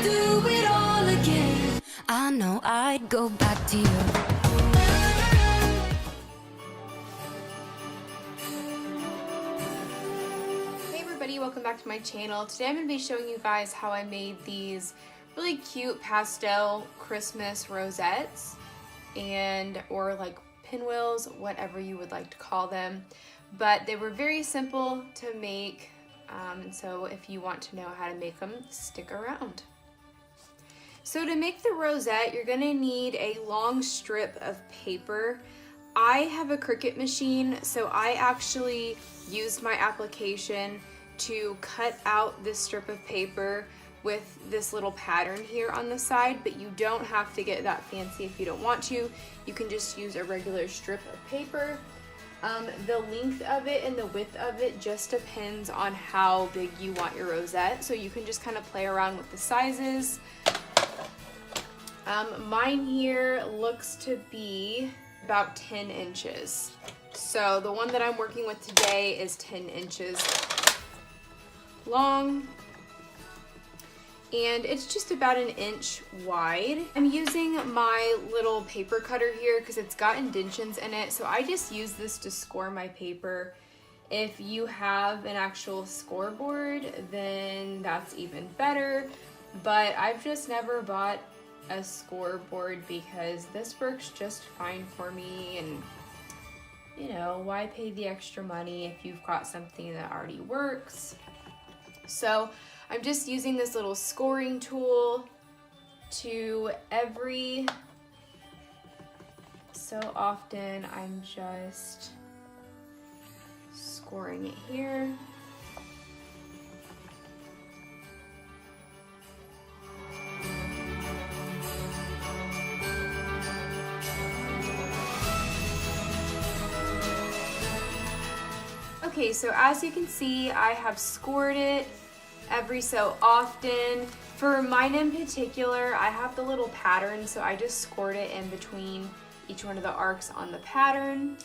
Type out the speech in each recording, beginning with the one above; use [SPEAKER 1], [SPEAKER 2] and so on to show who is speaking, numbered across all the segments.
[SPEAKER 1] could do it all again, I know I'd go back to you.
[SPEAKER 2] Hey everybody, welcome back to my channel. Today I'm going to be showing you guys how I made these really cute pastel Christmas rosettes or like pinwheels, whatever you would like to call them. But they were very simple to make, so if you want to know how to make them, stick around. So to make the rosette, you're going to need a long strip of paper. I have a Cricut machine, so I actually used my application to cut out this strip of paper with this little pattern here on the side, but you don't have to get that fancy if you don't want to. You can just use a regular strip of paper. The length of it and the width of it just depends on how big you want your rosette, so you can just kind of play around with the sizes. Mine here looks to be about 10 inches. So the one that I'm working with today is 10 inches long, and it's just about an inch wide. I'm using my little paper cutter here because it's got indentions in it, so I just use this to score my paper. If you have an actual scoreboard, then that's even better, but I've just never bought a scoreboard because this works just fine for me, and you know, why pay the extra money if you've got something that already works? So I'm just using this little scoring tool to every so often I'm just scoring it here. Okay, so as you can see, I have scored it every so often. For mine in particular, I have the little pattern, so I just scored it in between each one of the arcs on the pattern.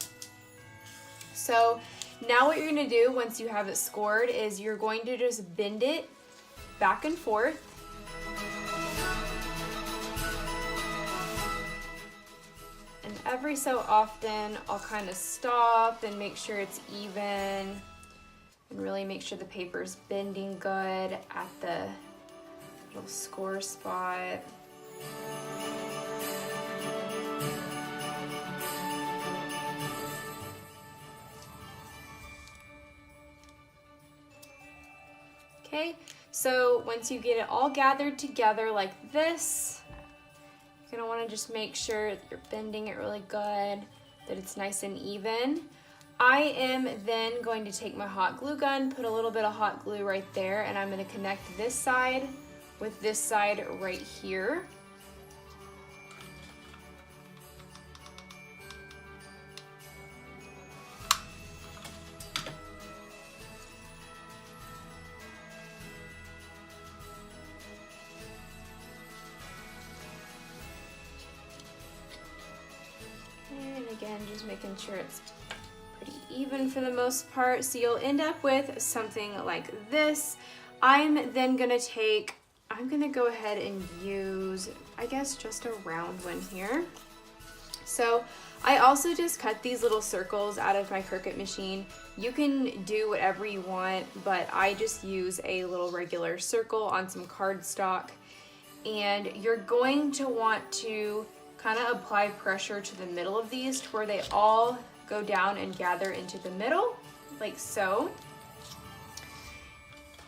[SPEAKER 2] So now what you're gonna do once you have it scored is you're going to just bend it back and forth. And every so often, I'll kind of stop and make sure it's even and really make sure the paper's bending good at the little score spot. Okay, so once you get it all gathered together like this, you're gonna wanna just make sure that you're bending it really good, that it's nice and even. I am then going to take my hot glue gun, put a little bit of hot glue right there, and I'm gonna connect this side with this side right here. And again, just making sure it's pretty even for the most part. So you'll end up with something like this. I'm gonna go ahead and use, I guess, just a round one here. So I also just cut these little circles out of my Cricut machine. You can do whatever you want, but I just use a little regular circle on some cardstock. And you're going to want to kind of apply pressure to the middle of these to where they all go down and gather into the middle, like so.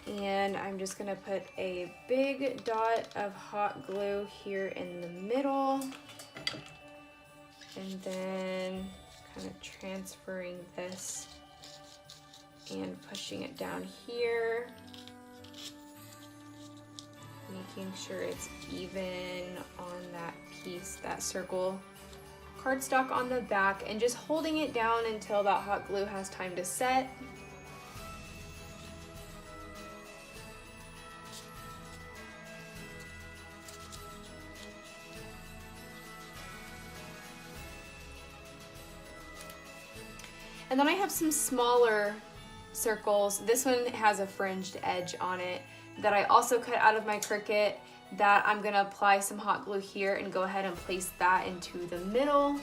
[SPEAKER 2] And I'm just gonna put a big dot of hot glue here in the middle, and then kind of transferring this and pushing it down here, making sure it's even on that piece, that circle cardstock on the back, and just holding it down until that hot glue has time to set. And then I have some smaller circles. This one has a fringed edge on it. that I also cut out of my Cricut that I'm gonna apply some hot glue here and go ahead and place that into the middle.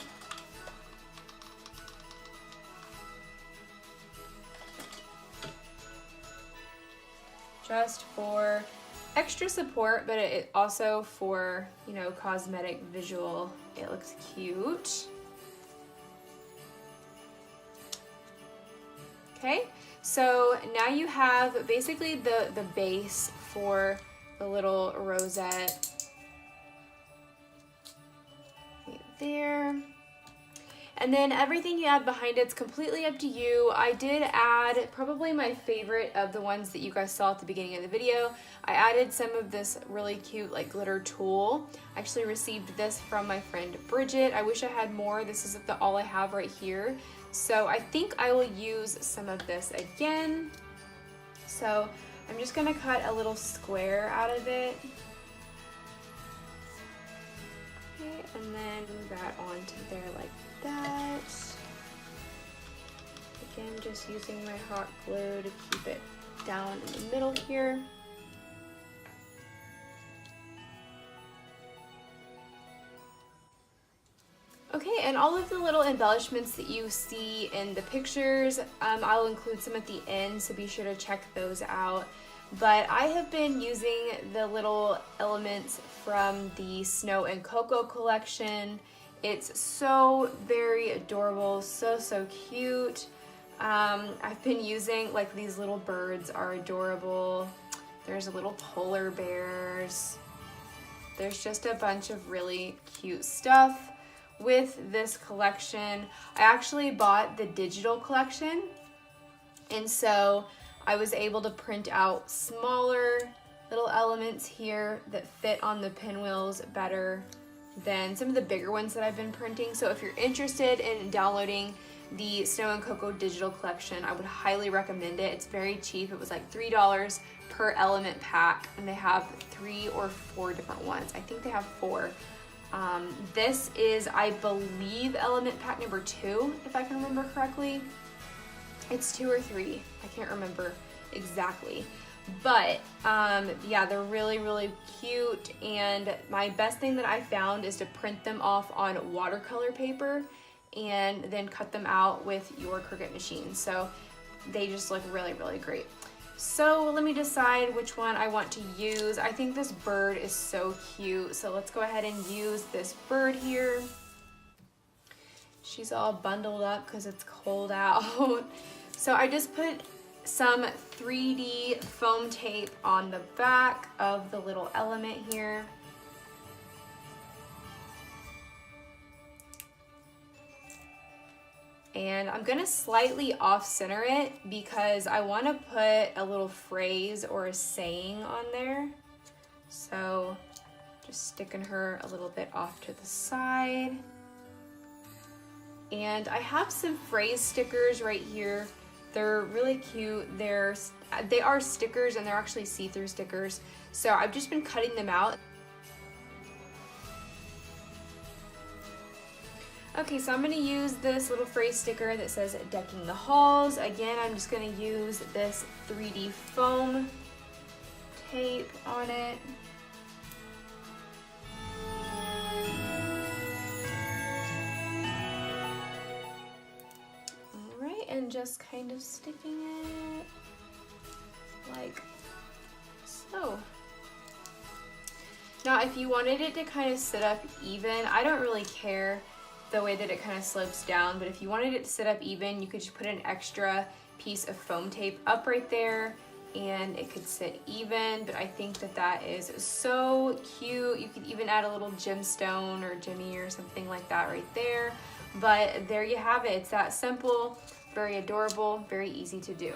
[SPEAKER 2] Just for extra support, but it also for, you know, cosmetic visual. It looks cute. Okay, so now you have basically the base for the little rosette right there. And then everything you add behind it's completely up to you. I did add probably my favorite of the ones that you guys saw at the beginning of the video. I added some of this really cute like glitter tulle. I actually received this from my friend Bridget. I wish I had more. This is all I have right here. So I think I will use some of this again. So I'm just gonna cut a little square out of it. Okay, and then move that onto there like that. Again, just using my hot glue to keep it down in the middle here. Okay, and all of the little embellishments that you see in the pictures, I'll include some at the end, so be sure to check those out. But I have been using the little elements from the Snow and Cocoa collection. It's so very adorable, so cute. I've been using, like, these little birds are adorable. There's little polar bears. There's just a bunch of really cute stuff with this collection. I actually bought the digital collection, and so I was able to print out smaller little elements here that fit on the pinwheels better than some of the bigger ones that I've been printing. So if you're interested in downloading the Snow and Cocoa digital collection, I would highly recommend it. It's very cheap. It was like $3 per element pack, and they have 3 or 4 different ones. I think they have 4. This is, I believe, element pack number 2, if I can remember correctly. It's 2 or 3, I can't remember exactly. But yeah, they're really cute, and my best thing that I found is to print them off on watercolor paper and then cut them out with your Cricut machine. So they just look really great. So let me decide which one I want to use. I think this bird is so cute, so let's go ahead and use this bird here. She's all bundled up because it's cold out. So I just put some 3D foam tape on the back of the little element here. And I'm gonna slightly off center it because I wanna put a little phrase or a saying on there. So just sticking her a little bit off to the side. And I have some phrase stickers right here. They're really cute. They are stickers, and they're actually see-through stickers. So I've just been cutting them out. Okay, so I'm gonna use this little phrase sticker that says decking the halls. Again, I'm just gonna use this 3D foam tape on it. All right, and just kind of sticking it like so. Now, if you wanted it to kind of sit up even, I don't really care the way that it kind of slopes down, but if you wanted it to sit up even, you could just put an extra piece of foam tape up right there and it could sit even. But I think that that is so cute. You could even add a little gemstone or Jimmy or something like that right there. But there you have it. It's that simple, very adorable, very easy to do.